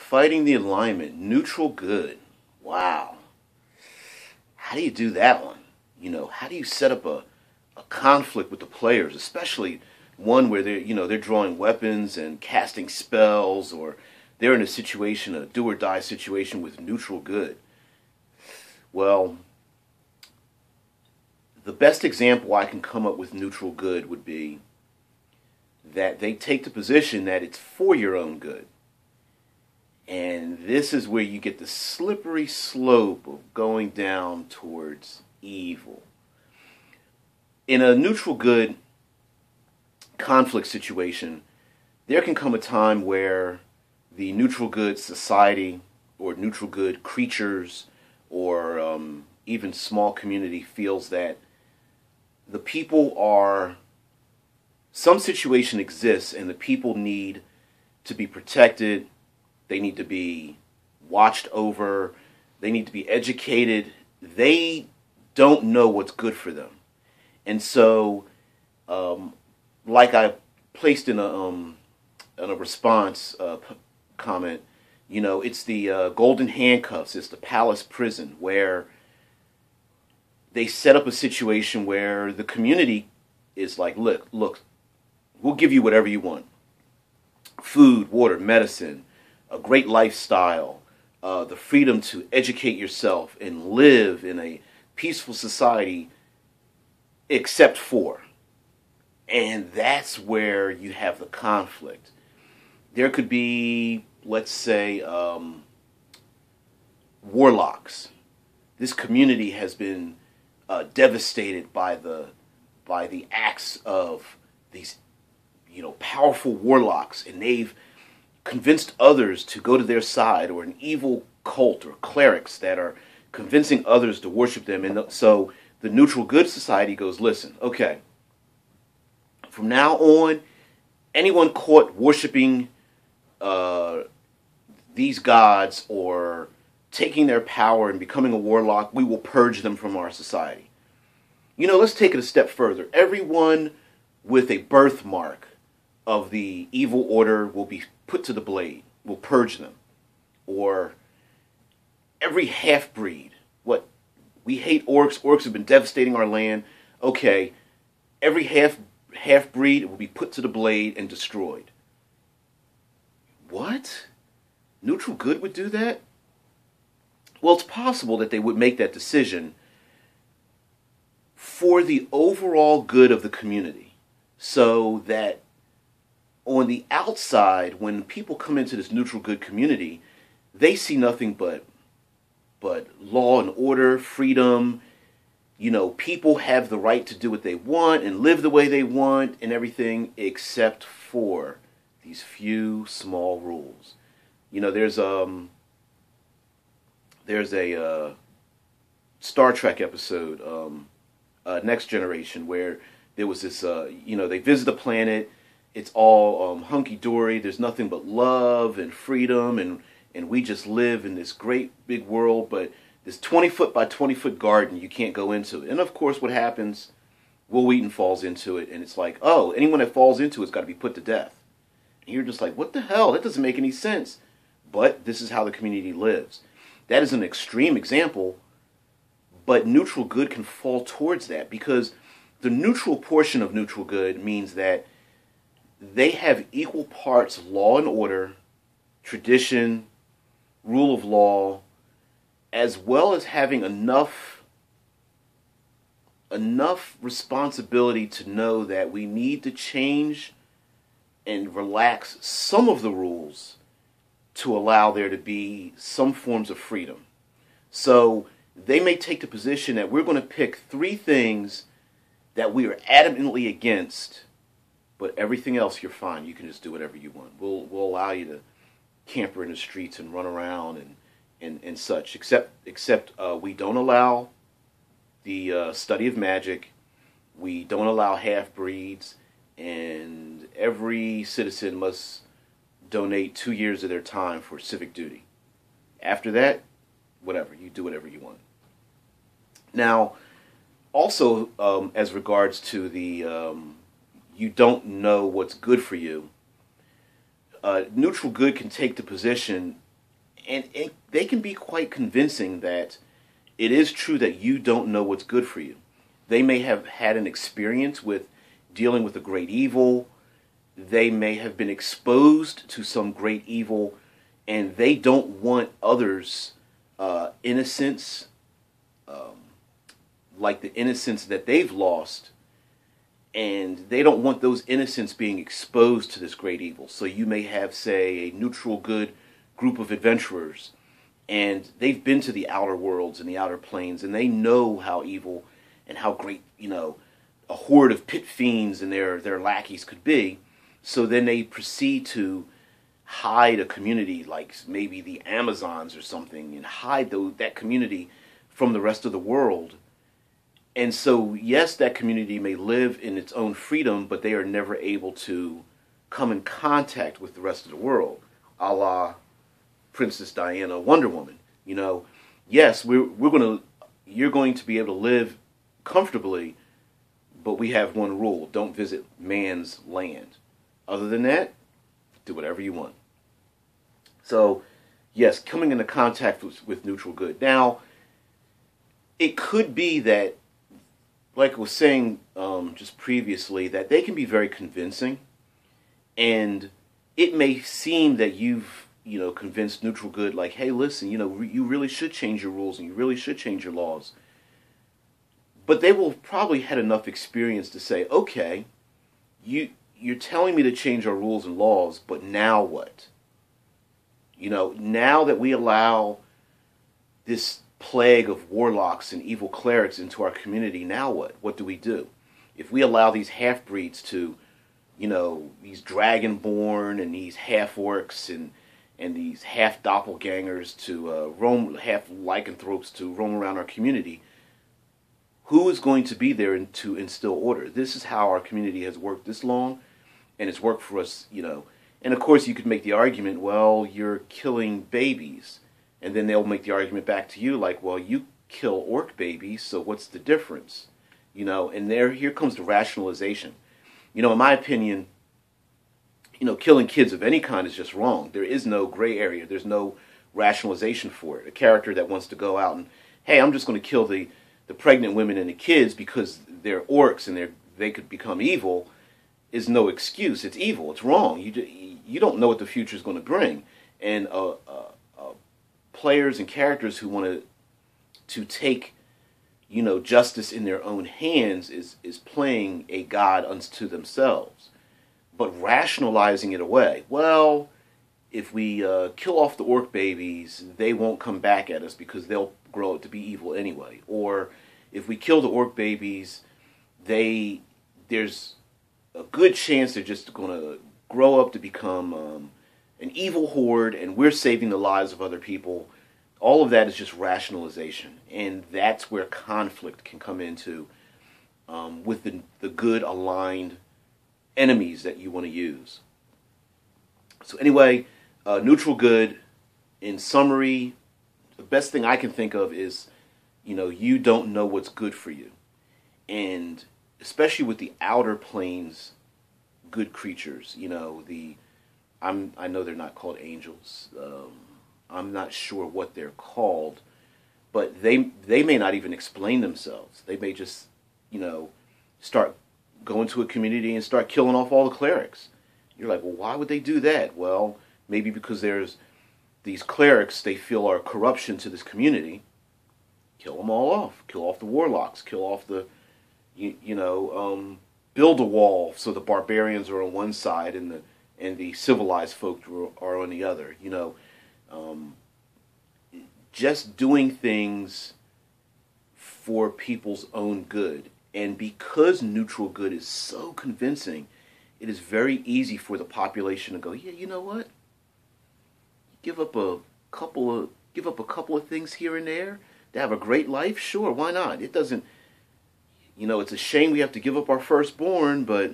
Fighting the alignment, neutral good. Wow. How do you do that one? How do you set up a conflict with the players, especially one where they're drawing weapons and casting spells, or they're in a do or die situation with neutral good? Well, the best example I can come up with neutral good would be that they take the position that it's for your own good. And this is where you get the slippery slope of going down towards evil. In a neutral good conflict situation, there can come a time where the neutral good society or neutral good creatures or even small community feels that the people some situation exists and the people need to be protected. They need to be watched over. They need to be educated. They don't know what's good for them. And so, like I placed in a response comment, it's the golden handcuffs. It's the palace prison where they set up a situation where the community is like, look, we'll give you whatever you want. Food, water, medicine, a great lifestyle, the freedom to educate yourself and live in a peaceful society, except for. And that's where you have the conflict. There could be, let's say, warlocks. This community has been devastated by the acts of these, powerful warlocks, and they've convinced others to go to their side, or an evil cult or clerics that are convincing others to worship them. And so the neutral good society goes, listen, okay, from now on, anyone caught worshiping these gods or taking their power and becoming a warlock, we will purge them from our society. Let's take it a step further. Everyone with a birthmark of the evil order will be put to the blade. We'll purge them. Or every half-breed. What? We hate orcs. Orcs have been devastating our land. Okay, every half-breed will be put to the blade and destroyed. What? Neutral good would do that? Well, it's possible that they would make that decision for the overall good of the community, so that on the outside, when people come into this neutral good community, they see nothing but law and order, freedom. People have the right to do what they want and live the way they want and everything, except for these few small rules. There's a Star Trek episode, Next Generation, where there was this, they visit a planet. It's all hunky-dory. There's nothing but love and freedom, and we just live in this great big world, but this 20-foot by 20-foot garden, you can't go into it. And of course, what happens? Wil Wheaton falls into it, and it's like, oh, anyone that falls into it's got to be put to death. And you're just like, what the hell? That doesn't make any sense. But this is how the community lives. That is an extreme example, but neutral good can fall towards that, because the neutral portion of neutral good means that they have equal parts law and order, tradition, rule of law, as well as having enough responsibility to know that we need to change and relax some of the rules to allow there to be some forms of freedom. So they may take the position that we're going to pick 3 things that we are adamantly against, but everything else you're fine. You can just do whatever you want. We'll allow you to camper in the streets and run around and such. Except we don't allow the study of magic. We don't allow half-breeds, and every citizen must donate 2 years of their time for civic duty. After that, whatever. You do whatever you want. Now, also, as regards to the you don't know what's good for you, neutral good can take the position and they can be quite convincing that it is true that you don't know what's good for you. They may have had an experience with dealing with a great evil. They may have been exposed to some great evil, and they don't want others' innocence, like the innocence that they've lost, and they don't want those innocents being exposed to this great evil. So you may have, say, a neutral good group of adventurers, and they've been to the outer worlds and the outer planes, and they know how evil and how great, a horde of pit fiends and their lackeys could be. So then they proceed to hide a community like maybe the Amazons or something, and hide that community from the rest of the world. And so, yes, that community may live in its own freedom, but they are never able to come in contact with the rest of the world, a la Princess Diana, Wonder Woman. Yes, you're going to be able to live comfortably, but we have one rule: don't visit man's land. Other than that, do whatever you want. So, yes, coming into contact with neutral good. Now, it could be that, like I was saying just previously, that they can be very convincing, and it may seem that you've convinced neutral good, like, hey, listen, you really should change your rules and you really should change your laws. But they will probably had enough experience to say, okay, you're telling me to change our rules and laws, but now what? Now that we allow this plague of warlocks and evil clerics into our community, now what? What do we do? If we allow these half-breeds to, these dragonborn and these half-orcs and these half-doppelgangers to roam, half-lycanthropes to roam around our community, who is going to be there to instill order? This is how our community has worked this long, and it's worked for us, And of course, you could make the argument, well, you're killing babies. And then they'll make the argument back to you like, well, you kill orc babies, so what's the difference? And here comes the rationalization. In my opinion, killing kids of any kind is just wrong. There is no gray area. There's no rationalization for it. A character that wants to go out and, hey, I'm just going to kill the pregnant women and the kids because they're orcs and they could become evil is no excuse. It's evil. It's wrong. You don't know what the future is going to bring. And players and characters who want to take justice in their own hands is playing a god unto themselves, but rationalizing it away. Well, if we kill off the orc babies, they won't come back at us because they'll grow up to be evil anyway. Or if we kill the orc babies, there's a good chance they're just going to grow up to become an evil horde, and we're saving the lives of other people. All of that is just rationalization, and that's where conflict can come into with the good aligned enemies that you want to use. So anyway, neutral good, in summary, the best thing I can think of is, you don't know what's good for you. And especially with the outer planes good creatures, I know they're not called angels. I'm not sure what they're called, but they may not even explain themselves. They may just, start going to a community and start killing off all the clerics. You're like, well, why would they do that? Well, maybe because there's these clerics they feel are corruption to this community. Kill them all off. Kill off the warlocks. Kill off the, build a wall so the barbarians are on one side and the civilized folk are on the other. Just doing things for people's own good. And because neutral good is so convincing, it is very easy for the population to go, yeah, you know what? Give up a couple of things here and there to have a great life. Sure, why not? It doesn't. It's a shame we have to give up our firstborn, but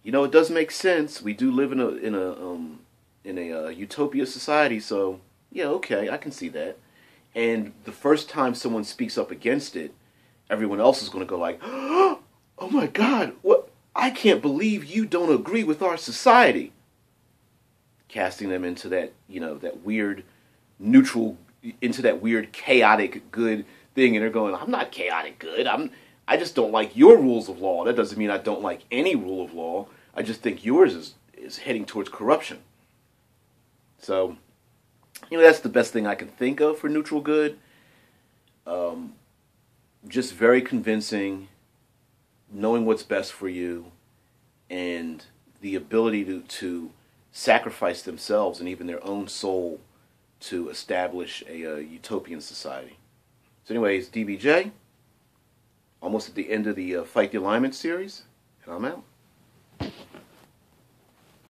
it does make sense. We do live in a utopia society, so yeah, okay, I can see that. And the first time someone speaks up against it, everyone else is going to go like, oh my God, what? I can't believe you don't agree with our society. casting them into that, that weird neutral, into that weird chaotic good thing, and they're going, I'm not chaotic good. I just don't like your rules of law. That doesn't mean I don't like any rule of law. I just think yours is heading towards corruption. So, that's the best thing I can think of for neutral good. Just very convincing, knowing what's best for you, and the ability to sacrifice themselves and even their own soul to establish a utopian society. So anyways, DBJ, almost at the end of the Fight the Alignment series, and I'm out.